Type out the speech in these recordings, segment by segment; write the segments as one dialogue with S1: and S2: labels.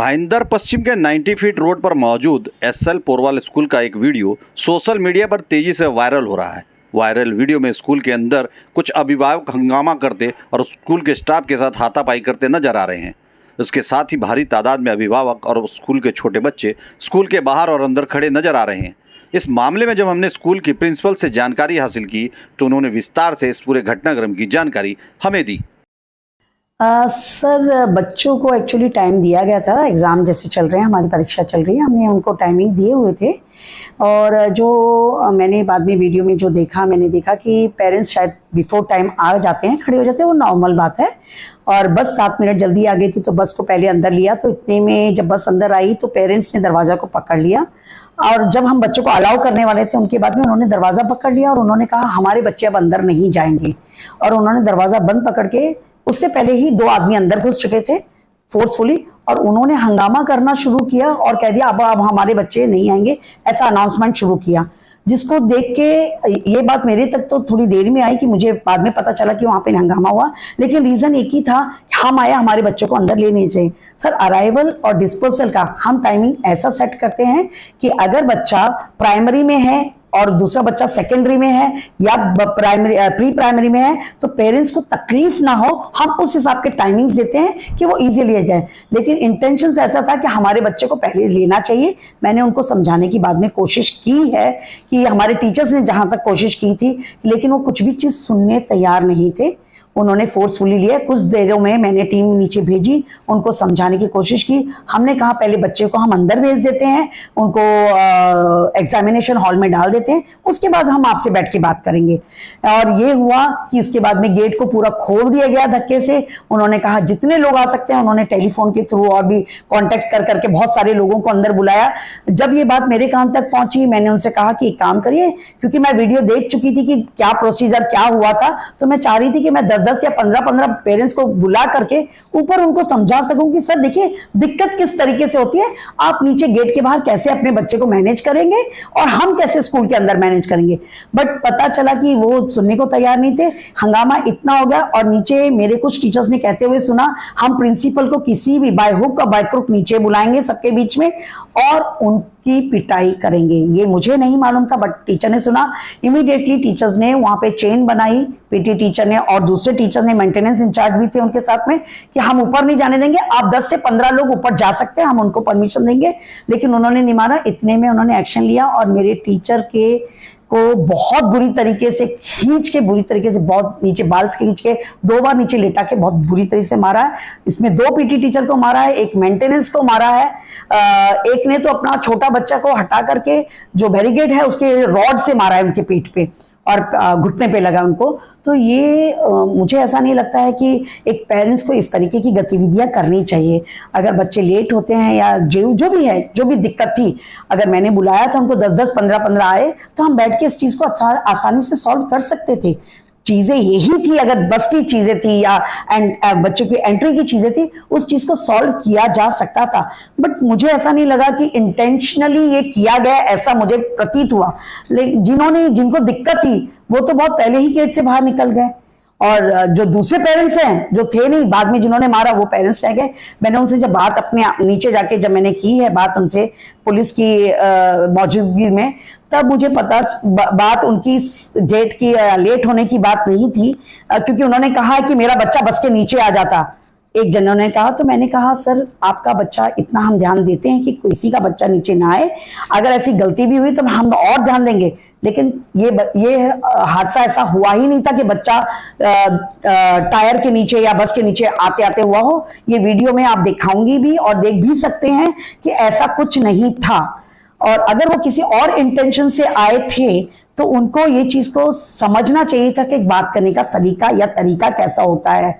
S1: भाईंदर पश्चिम के 90 feet road पर मौजूद एसएल पोरवाल स्कूल का एक वीडियो सोशल मीडिया पर तेजी से वायरल हो रहा है। वायरल वीडियो में स्कूल के अंदर कुछ अभिभावक हंगामा करते और स्कूल के स्टाफ के साथ हाथापाई करते नजर आ रहे हैं। इसके साथ ही भारी तादाद में अभिभावक और स्कूल के छोटे बच्चे स्कूल के बाहर और अंदर खड़े नजर आ रहे हैं। इस मामले में जब हमने स्कूल की प्रिंसिपल से जानकारी हासिल की तो उन्होंने विस्तार से इस पूरे घटनाक्रम की जानकारी हमें दी।
S2: सर, बच्चों को एक्चुअली टाइम दिया गया था। एग्ज़ाम जैसे चल रहे हैं, हमारी परीक्षा चल रही है, हमने उनको टाइमिंग दिए हुए थे। और जो मैंने बाद में वीडियो में जो देखा, मैंने देखा कि पेरेंट्स शायद बिफोर टाइम आ जाते हैं, खड़े हो जाते हैं, वो नॉर्मल बात है। और बस 7 मिनट जल्दी आ गई थी तो बस को पहले अंदर लिया। तो इतने में जब बस अंदर आई तो पेरेंट्स ने दरवाज़ा को पकड़ लिया। और जब हम बच्चों को अलाउ करने वाले थे उनके बाद में उन्होंने दरवाज़ा पकड़ लिया और उन्होंने कहा हमारे बच्चे अब अंदर नहीं जाएंगे। और उन्होंने दरवाज़ा बंद पकड़ के, उससे पहले ही 2 आदमी अंदर घुस चुके थे फोर्सफुली, और उन्होंने हंगामा करना शुरू किया और कह दिया अब हमारे बच्चे नहीं आएंगे, ऐसा अनाउंसमेंट शुरू किया। जिसको देख के ये बात मेरे तक तो थोड़ी देर में आई कि मुझे बाद में पता चला कि वहां पे हंगामा हुआ, लेकिन रीजन एक ही था, हम आए, हमारे बच्चों को अंदर लेने चाहिए। सर, अराइवल और डिस्पर्सल का हम टाइमिंग ऐसा सेट करते हैं कि अगर बच्चा प्राइमरी में है और दूसरा बच्चा सेकेंडरी में है या प्री प्राइमरी में है तो पेरेंट्स को तकलीफ ना हो, हम उस हिसाब के टाइमिंग्स देते हैं कि वो इजीली आ जाए। लेकिन इंटेंशन ऐसा था कि हमारे बच्चे को पहले लेना चाहिए। मैंने उनको समझाने की बाद में कोशिश की है कि हमारे टीचर्स ने जहां तक कोशिश की थी, लेकिन वो कुछ भी चीज सुनने तैयार नहीं थे। उन्होंने फोर्सफुली लिया। कुछ देरों में मैंने टीम नीचे भेजी, उनको समझाने की कोशिश की। हमने कहा पहले बच्चे को हम अंदर भेज देते हैं, उनको एग्जामिनेशन हॉल में डाल देते हैं, उसके बाद हम आपसे बैठ के बात करेंगे। और ये हुआ कि उसके बाद में गेट को पूरा खोल दिया गया धक्के से। उन्होंने कहा जितने लोग आ सकते हैं, उन्होंने टेलीफोन के थ्रू और भी कॉन्टेक्ट कर करके बहुत सारे लोगों को अंदर बुलाया। जब ये बात मेरे कान तक पहुंची, मैंने उनसे कहा कि एक काम करिए, क्योंकि मैं वीडियो देख चुकी थी कि क्या प्रोसीजर क्या हुआ था, तो मैं चाह रही थी कि मैं 10 या 15 पेरेंट्स को बुला करके ऊपर उनको समझा सकूं कि सर देखिए दिक्कत किस तरीके से होती है, आप नीचे गेट के बाहर कैसे अपने बच्चे को मैनेज करेंगे और हम कैसे स्कूल के अंदर मैनेज करेंगे। बट पता चला कि वो सुनने को तैयार नहीं थे। हंगामा इतना हो गया और नीचे मेरे कुछ टीचर्स ने कहते हुए सुना, हम प्रिंसिपल को किसी भी बाय हुक और बाय क्रुक नीचे बुलाएंगे सबके बीच में और उनकी पिटाई करेंगे। ये मुझे नहीं मालूम था, बट टीचर ने सुना। इमीडिएटली टीचर्स ने वहां पे चेन बनाई, पीटी टीचर ने और दूसरे टीचर ने, मेंटेनेंस इंचार्ज भी थे उनके साथ में, कि हम ऊपर नहीं जाने देंगे, आप 10 से 15 लोग ऊपर जा सकते हैं, हम उनको परमिशन देंगे। लेकिन उन्होंने नहीं माना। इतने में उन्होंने एक्शन लिया और मेरे टीचर के को बहुत बुरी तरीके से खींच के, बुरी तरीके से बहुत नीचे बाल से खींच के 2 बार नीचे लेटा के बहुत बुरी तरीके से मारा है। इसमें 2 पीटी टीचर को मारा है, एक मेंटेनेंस को मारा है, एक ने तो अपना छोटा बच्चा को हटा करके जो बैरिकेड है उसके रॉड से मारा है उनके पीठ पे और घुटने पे लगा उनको। तो ये मुझे ऐसा नहीं लगता है कि एक पेरेंट्स को इस तरीके की गतिविधियां करनी चाहिए। अगर बच्चे लेट होते हैं या जो भी है, जो भी दिक्कत थी, अगर मैंने बुलाया था उनको 10-10, 15-15 आए तो हम बैठ के इस चीज को आसानी से सॉल्व कर सकते थे। चीजें यही थी, अगर बस की चीजें थी या बच्चों की एंट्री की चीजें थी, उस चीज को सॉल्व किया जा सकता था। बट मुझे ऐसा नहीं लगा कि इंटेंशनली ये किया गया, ऐसा मुझे प्रतीत हुआ। लेकिन जिनको दिक्कत थी वो तो बहुत पहले ही गेट से बाहर निकल गए और जो दूसरे पेरेंट्स हैं जो थे नहीं, बाद में जिन्होंने मारा वो पेरेंट्स रह गए। मैंने उनसे जब बात अपने नीचे जाके जब मैंने की है बात उनसे पुलिस की मौजूदगी में, तब मुझे पता बात उनकी गेट की लेट होने की बात नहीं थी, क्योंकि उन्होंने कहा कि मेरा बच्चा बस के नीचे आ जाता, एक जनों ने कहा। तो मैंने कहा सर आपका बच्चा, इतना हम ध्यान देते हैं कि किसी का बच्चा नीचे ना आए, अगर ऐसी गलती भी हुई तो हम और ध्यान देंगे। लेकिन ये हादसा ऐसा हुआ ही नहीं था कि बच्चा टायर के नीचे या बस के नीचे आते आते हुआ हो। ये वीडियो में आप दिखाऊंगी भी और देख भी सकते हैं कि ऐसा कुछ नहीं था। और अगर वो किसी और इंटेंशन से आए थे तो उनको ये चीज को समझना चाहिए था कि बात करने का सलीका या तरीका कैसा होता है।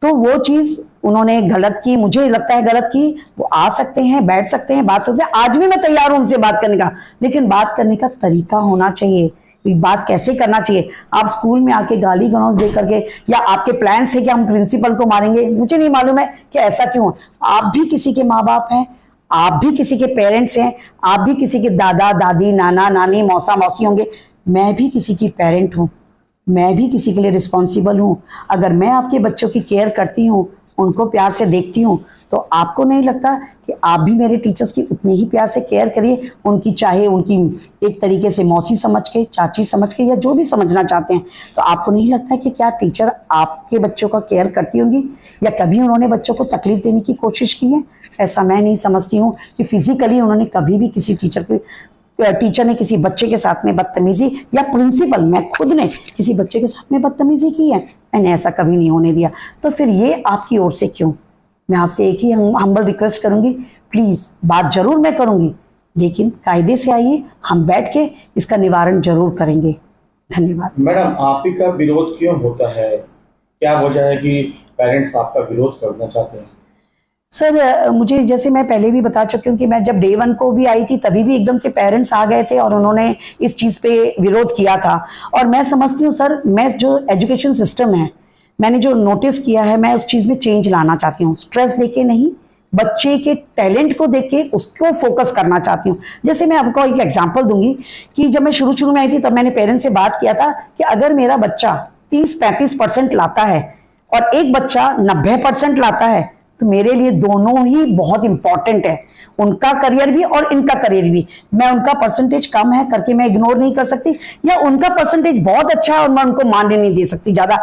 S2: तो वो चीज उन्होंने गलत की, मुझे लगता है गलत की। वो आ सकते हैं, बैठ सकते हैं, बात सकते हैं, आज भी मैं तैयार हूं उनसे बात करने का, लेकिन बात करने का तरीका होना चाहिए। बात कैसे करना चाहिए। आप स्कूल में आके गाली गलौज दे करके, या आपके प्लान है कि हम प्रिंसिपल को मारेंगे, मुझे नहीं मालूम है कि ऐसा क्यों। आप भी किसी के माँ बाप हैं, आप भी किसी के पेरेंट्स हैं, आप भी किसी के दादा दादी, नाना नानी, मौसा मौसी होंगे। मैं भी किसी की पेरेंट हूं, मैं भी किसी के लिए रिस्पॉन्सिबल हूं। अगर मैं आपके बच्चों की केयर करती हूं उनको प्यार से देखती हूँ, तो आपको नहीं लगता कि आप भी मेरे टीचर्स की उतने ही प्यार से केयर करिए, उनकी चाहे उनकी एक तरीके से मौसी समझ के, चाची समझ के, या जो भी समझना चाहते हैं, तो आपको नहीं लगता है कि क्या टीचर आपके बच्चों का केयर करती होंगी, या कभी उन्होंने बच्चों को तकलीफ देने की कोशिश की है? ऐसा मैं नहीं समझती हूँ कि फिजिकली उन्होंने कभी भी किसी टीचर ने किसी बच्चे के साथ में बदतमीजी, या प्रिंसिपल मैं खुद ने किसी बच्चे के साथ में बदतमीजी की है, मैंने ऐसा कभी नहीं होने दिया। तो फिर ये आपकी ओर से क्यों? मैं आपसे एक ही हम्बल रिक्वेस्ट करूंगी, प्लीज बात जरूर मैं करूंगी, लेकिन कायदे से आइए, हम बैठ के इसका निवारण जरूर करेंगे। धन्यवाद।
S3: मैडम, आप ही का विरोध क्यों होता है? क्या वजह है कि पेरेंट्स आपका विरोध करना चाहते हैं?
S2: सर, मुझे जैसे मैं पहले भी बता चुकी हूँ कि मैं जब डे 1 को भी आई थी, तभी भी एकदम से पेरेंट्स आ गए थे और उन्होंने इस चीज़ पे विरोध किया था। और मैं समझती हूँ सर, मैं जो एजुकेशन सिस्टम है, मैंने जो नोटिस किया है, मैं उस चीज़ में चेंज लाना चाहती हूँ। स्ट्रेस देके नहीं, बच्चे के टैलेंट को देख के उसको फोकस करना चाहती हूँ। जैसे मैं आपको एक एग्जांपल दूंगी कि जब मैं शुरू में आई थी, तब मैंने पेरेंट्स से बात किया था कि अगर मेरा बच्चा 30-35% लाता है और एक बच्चा 90% लाता है, तो मेरे लिए दोनों ही बहुत इंपॉर्टेंट है, उनका करियर भी और इनका करियर भी। मैं उनका परसेंटेज कम है करके मैं इग्नोर नहीं कर सकती, या उनका परसेंटेज बहुत अच्छा है और मैं उनको मानने नहीं दे सकती, ज्यादा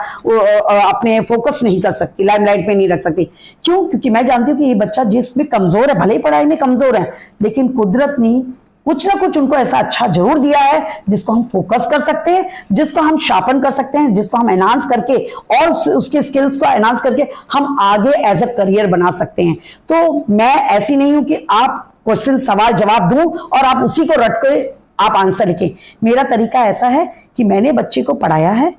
S2: अपने फोकस नहीं कर सकती, लाइमलाइट में नहीं रख सकती। क्यों? क्योंकि मैं जानती हूँ कि ये बच्चा जिसमें कमजोर है, भले ही पढ़ाई में कमजोर है, लेकिन कुदरत ने कुछ ना कुछ उनको ऐसा अच्छा जरूर दिया है जिसको हम फोकस कर सकते हैं, जिसको हम शार्पन कर सकते हैं, जिसको हम एनहांस करके और उसके स्किल्स को एनहांस करके हम आगे एज अ करियर बना सकते हैं। तो मैं ऐसी नहीं हूं कि आप क्वेश्चन सवाल जवाब दूं और आप उसी को रट के आप आंसर लिखें। मेरा तरीका ऐसा है कि मैंने बच्चे को पढ़ाया है,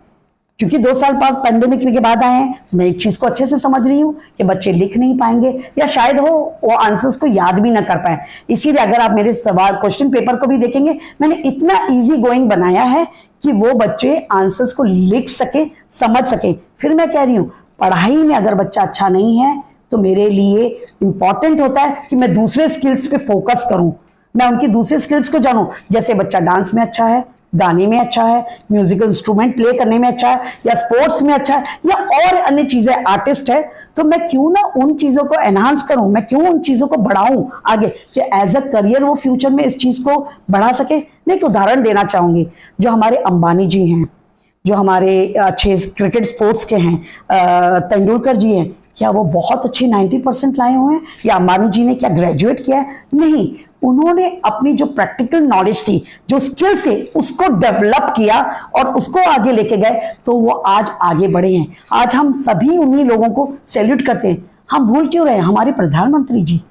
S2: क्योंकि 2 साल बाद पैंडेमिक के बाद आए हैं, मैं एक चीज को अच्छे से समझ रही हूँ कि बच्चे लिख नहीं पाएंगे, या शायद वो आंसर्स को याद भी ना कर पाए। इसीलिए अगर आप मेरे सवाल क्वेश्चन पेपर को भी देखेंगे, मैंने इतना इजी गोइंग बनाया है कि वो बच्चे आंसर्स को लिख सके, समझ सके। फिर मैं कह रही हूँ, पढ़ाई में अगर बच्चा अच्छा नहीं है, तो मेरे लिए इंपॉर्टेंट होता है कि मैं दूसरे स्किल्स पे फोकस करूं, मैं उनकी दूसरे स्किल्स को जानूं। जैसे बच्चा डांस में अच्छा है, गाने में अच्छा है, म्यूजिकल इंस्ट्रूमेंट प्ले करने में अच्छा है, या स्पोर्ट्स में अच्छा है, या और अन्य चीजें, आर्टिस्ट है, तो मैं क्यों ना उन चीजों को एनहांस करूं, मैं क्यों उन चीजों को बढ़ाऊं आगे, कि एज अ करियर वो फ्यूचर में इस चीज को बढ़ा सके। मैं एक उदाहरण देना चाहूंगी, जो हमारे अंबानी जी हैं, जो हमारे अच्छे क्रिकेट स्पोर्ट्स के हैं, तेंदुलकर जी हैं, क्या वो बहुत अच्छे 90% लाए हुए हैं? या अंबानी जी ने क्या ग्रेजुएट किया है? नहीं, उन्होंने अपनी जो प्रैक्टिकल नॉलेज थी, जो स्किल थे, उसको डेवलप किया और उसको आगे लेके गए, तो वो आज आगे बढ़े हैं। आज हम सभी उन्हीं लोगों को सैल्यूट करते हैं। हम भूल क्यों रहे? हमारे प्रधानमंत्री जी,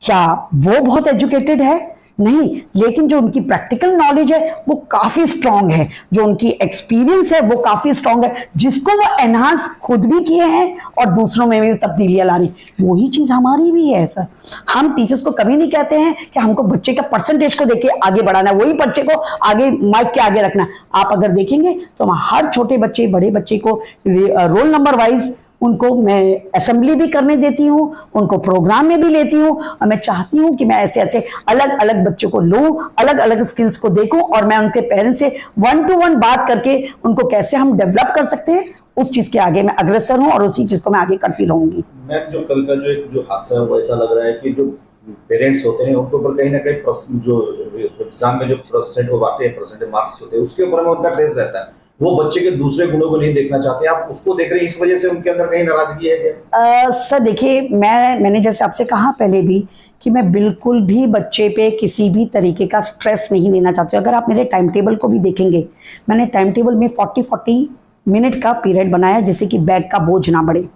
S2: क्या वो बहुत एजुकेटेड है? नहीं, लेकिन जो उनकी प्रैक्टिकल नॉलेज है वो काफी स्ट्रांग है, जो उनकी एक्सपीरियंस है वो काफी स्ट्रांग है, जिसको वो एनहांस खुद भी किए हैं और दूसरों में भी तब्दीलियां ला रही। वही चीज हमारी भी है सर। हम टीचर्स को कभी नहीं कहते हैं कि हमको बच्चे का परसेंटेज को देके आगे बढ़ाना है, वही बच्चे को आगे माइक के आगे रखना। आप अगर देखेंगे तो हर छोटे बच्चे, बड़े बच्चे को रोल नंबर वाइज उनको मैं असेंबली भी करने देती हूँ, उनको प्रोग्राम में भी लेती हूँ, और मैं चाहती हूँ कि मैं ऐसे ऐसे अलग अलग बच्चों को लूँ, अलग अलग स्किल्स को देखूँ, और मैं उनके पेरेंट्स से 1-to-1 बात करके उनको कैसे हम डेवलप कर सकते हैं, उस चीज के आगे मैं अग्रसर हूँ और उसी चीज को मैं आगे करती रहूंगी।
S4: मैम, जो कल का जो हादसा है वो ऐसा लग रहा है कि जो पेरेंट्स होते हैं उनके ऊपर कहीं ना कहीं जो एग्जाम में जो परसेंट वो आते हैं, परसेंटेज मार्क्स होते हैं, उसके ऊपर में उनका ट्रेस रहता है। वो बच्चे के दूसरे गुणों को नहीं देखना चाहते, आप उसको देख रहे हैं, इस वजह से उनके अंदर कहीं नाराजगी है क्या?
S2: सर देखिए, मैंने जैसे आपसे कहा पहले भी कि मैं बिल्कुल भी बच्चे पे किसी भी तरीके का स्ट्रेस नहीं देना चाहती हूँ। अगर आप मेरे टाइम टेबल को भी देखेंगे, मैंने टाइम टेबल में 40-40 मिनट का पीरियड बनाया, जिससे कि बैग का बोझ ना बढ़े।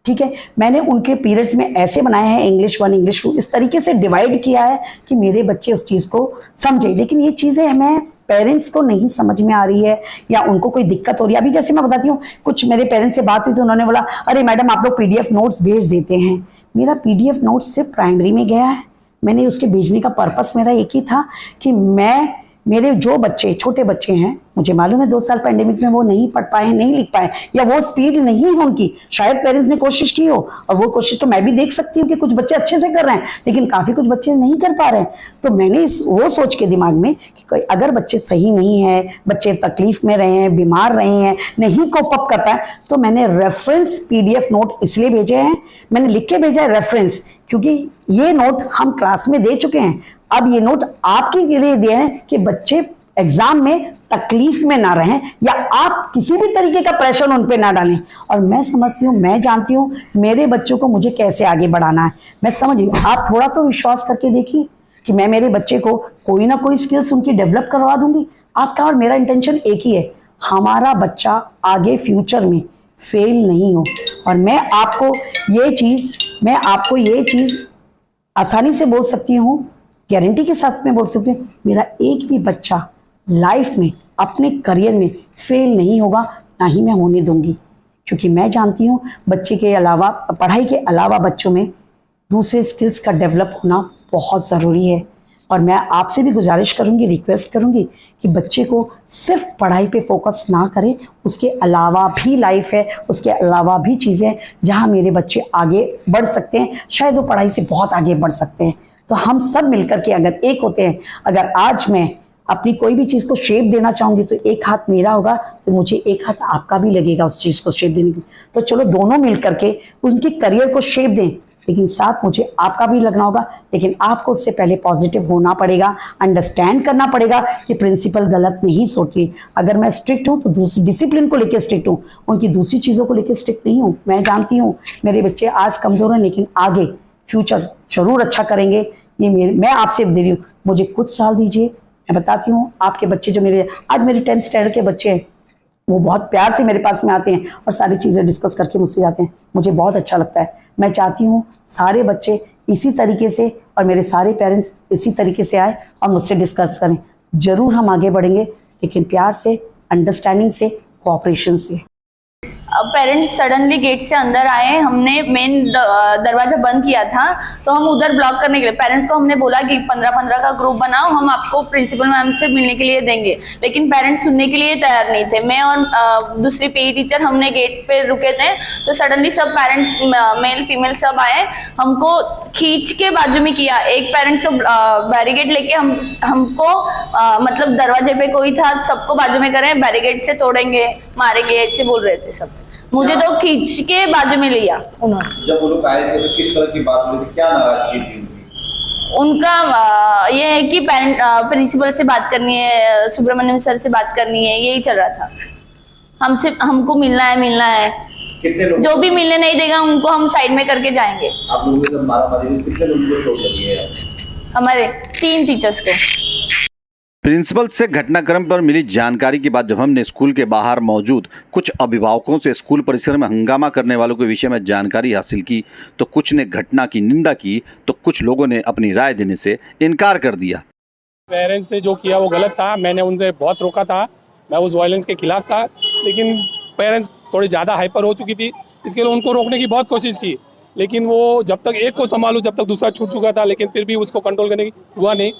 S2: ठीक है, मैंने उनके पीरियड्स में ऐसे बनाए हैं, इंग्लिश 1, इंग्लिश 2, इस तरीके से डिवाइड किया है कि मेरे बच्चे उस चीज़ को समझे। लेकिन ये चीज़ें हमें पेरेंट्स को नहीं समझ में आ रही है, या उनको कोई दिक्कत हो रही है। अभी जैसे मैं बताती हूँ, कुछ मेरे पेरेंट्स से बात हुई तो उन्होंने बोला, अरे मैडम आप लोग PDF नोट्स भेज देते हैं। मेरा PDF नोट्स सिर्फ प्राइमरी में गया है। मैंने उसके भेजने का पर्पस मेरा एक ही था कि मेरे जो बच्चे छोटे बच्चे हैं मुझे मालूम है 2 साल पैंडेमिक में वो नहीं पढ़ पाए, नहीं लिख पाए, या वो स्पीड नहीं है उनकी। शायद पेरेंट्स ने कोशिश की हो, और वो कोशिश तो मैं भी देख सकती हूँ कि कुछ बच्चे अच्छे से कर रहे हैं, लेकिन काफी कुछ बच्चे नहीं कर पा रहे हैं। तो मैंने वो सोच के दिमाग में कि कोई अगर बच्चे सही नहीं है, बच्चे तकलीफ में रहे हैं, बीमार रहे हैं, नहीं कोप अप कर पाए, तो मैंने रेफरेंस PDF नोट इसलिए भेजे हैं। मैंने लिख के भेजा है रेफरेंस, क्योंकि ये नोट हम क्लास में दे चुके हैं। अब ये नोट आपके लिए दिए हैं कि बच्चे एग्जाम में तकलीफ में ना रहें, या आप किसी भी तरीके का प्रेशर उन पे ना डालें। और मैं समझती हूँ, मैं जानती हूँ मेरे बच्चों को मुझे कैसे आगे बढ़ाना है। मैं समझ रही हूँ, आप थोड़ा तो विश्वास करके देखिए कि मैं मेरे बच्चे को कोई ना कोई स्किल्स उनकी डेवलप करवा दूंगी। आपका और मेरा इंटेंशन एक ही है, हमारा बच्चा आगे फ्यूचर में फेल नहीं हो। और मैं आपको ये चीज आसानी से बोल सकती हूँ, गारंटी के साथ में बोल सकती हूँ, मेरा एक भी बच्चा लाइफ में अपने करियर में फेल नहीं होगा, ना ही मैं होने दूंगी। क्योंकि मैं जानती हूँ बच्चे के अलावा, पढ़ाई के अलावा बच्चों में दूसरे स्किल्स का डेवलप होना बहुत ज़रूरी है। और मैं आपसे भी गुजारिश करूंगी, रिक्वेस्ट करूंगी कि बच्चे को सिर्फ पढ़ाई पे फोकस ना करें, उसके अलावा भी लाइफ है, उसके अलावा भी चीज़ें हैं जहाँ मेरे बच्चे आगे बढ़ सकते हैं। शायद वो पढ़ाई से बहुत आगे बढ़ सकते हैं। तो हम सब मिलकर के अगर एक होते हैं, अगर आज मैं अपनी कोई भी चीज़ को शेप देना चाहूँगी तो एक हाथ मेरा होगा, तो मुझे एक हाथ आपका भी लगेगा उस चीज़ को शेप देने की। तो चलो दोनों मिल करके उनके करियर को शेप दें, लेकिन साथ मुझे आपका भी लगना होगा। लेकिन आपको उससे पहले पॉजिटिव होना पड़ेगा, अंडरस्टैंड करना पड़ेगा कि प्रिंसिपल गलत नहीं सोच रही। अगर मैं स्ट्रिक्ट हूँ तो दूसरी डिसिप्लिन को लेकर स्ट्रिक्ट हूँ, उनकी दूसरी चीज़ों को लेकर स्ट्रिक्ट नहीं हूँ। मैं जानती हूँ मेरे बच्चे आज कमज़ोर हैं, लेकिन आगे फ्यूचर जरूर अच्छा करेंगे। ये मैं आपसे दे रही हूँ, मुझे कुछ साल दीजिए, मैं बताती हूँ। आपके बच्चे जो आज मेरे 10th स्टैंडर्ड के बच्चे हैं, वो बहुत प्यार से मेरे पास में आते हैं और सारी चीज़ें डिस्कस करके मुझसे जाते हैं। मुझे बहुत अच्छा लगता है। मैं चाहती हूँ सारे बच्चे इसी तरीके से और मेरे सारे पेरेंट्स इसी तरीके से आए और मुझसे डिस्कस करें। ज़रूर हम आगे बढ़ेंगे, लेकिन प्यार से, अंडरस्टैंडिंग से, कोऑपरेशन से।
S5: पेरेंट्स सडनली गेट से अंदर आए, हमने मेन दरवाजा बंद किया था, तो हम उधर ब्लॉक करने के लिए पेरेंट्स को हमने बोला कि 15-15 का ग्रुप बनाओ, हम आपको प्रिंसिपल मैम से मिलने के लिए देंगे। लेकिन पेरेंट्स सुनने के लिए तैयार नहीं थे। मैं और दूसरी PE टीचर हमने गेट पे रुके थे, तो सडनली सब पेरेंट्स, मेल फीमेल सब आए, हमको खींच के बाजू में किया। एक पेरेंट्स तो बैरिकेड लेके हमको मतलब दरवाजे पे कोई था, सबको बाजू में करें, बैरिकेड से तोड़ेंगे, मारेंगे, ऐसे बोल रहे थे सब। मुझे तो खींच के बाजू में लिया उन्होंने।
S4: जब वो लोग आए थे तो किस तरह की बात हुई थी, क्या नाराजगी थी
S5: उनका? ये है कि प्रिंसिपल से बात करनी है, सुब्रमण्यम सर से बात करनी है, यही चल रहा था। हमको मिलना है।
S4: कितने लोग?
S5: जो भी मिलने नहीं देगा उनको हम साइड में करके जाएंगे।
S4: आप लोगों ने जब मारामारी कितने लोगों को चोट लगी है?
S5: हमारे 3 टीचर्स को।
S1: प्रिंसिपल से घटनाक्रम पर मिली जानकारी के बाद जब हमने स्कूल के बाहर मौजूद कुछ अभिभावकों से स्कूल परिसर में हंगामा करने वालों के विषय में जानकारी हासिल की, तो कुछ ने घटना की निंदा की, तो कुछ लोगों ने अपनी राय देने से इनकार कर दिया।
S6: पेरेंट्स ने जो किया वो गलत था। मैंने उनसे बहुत रोका था, मैं उस वायलेंस के खिलाफ था, लेकिन पेरेंट्स थोड़ी ज़्यादा हाइपर हो चुकी थी। इसके लिए उनको रोकने की बहुत कोशिश की, लेकिन वो जब तक एक को संभालूं जब तक दूसरा छूट चुका था, लेकिन फिर भी उसको कंट्रोल करने की हुआ नहीं।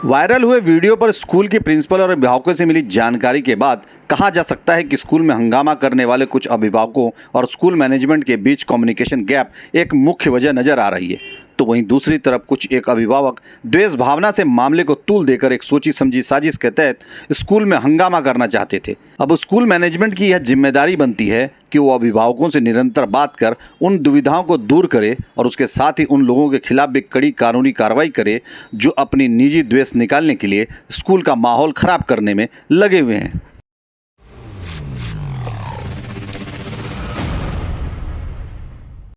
S1: वायरल हुए वीडियो पर स्कूल के प्रिंसिपल और अभिभावकों से मिली जानकारी के बाद कहा जा सकता है कि स्कूल में हंगामा करने वाले कुछ अभिभावकों और स्कूल मैनेजमेंट के बीच कम्युनिकेशन गैप एक मुख्य वजह नजर आ रही है। तो वहीं दूसरी तरफ कुछ एक अभिभावक द्वेष भावना से मामले को तूल देकर एक सोची समझी साजिश के तहत स्कूल में हंगामा करना चाहते थे। अब स्कूल मैनेजमेंट की यह जिम्मेदारी बनती है कि वो अभिभावकों से निरंतर बात कर उन दुविधाओं को दूर करे और उसके साथ ही उन लोगों के खिलाफ भी कड़ी कानूनी कार्रवाई करे जो अपनी निजी द्वेष निकालने के लिए स्कूल का माहौल खराब करने में लगे हुए हैं।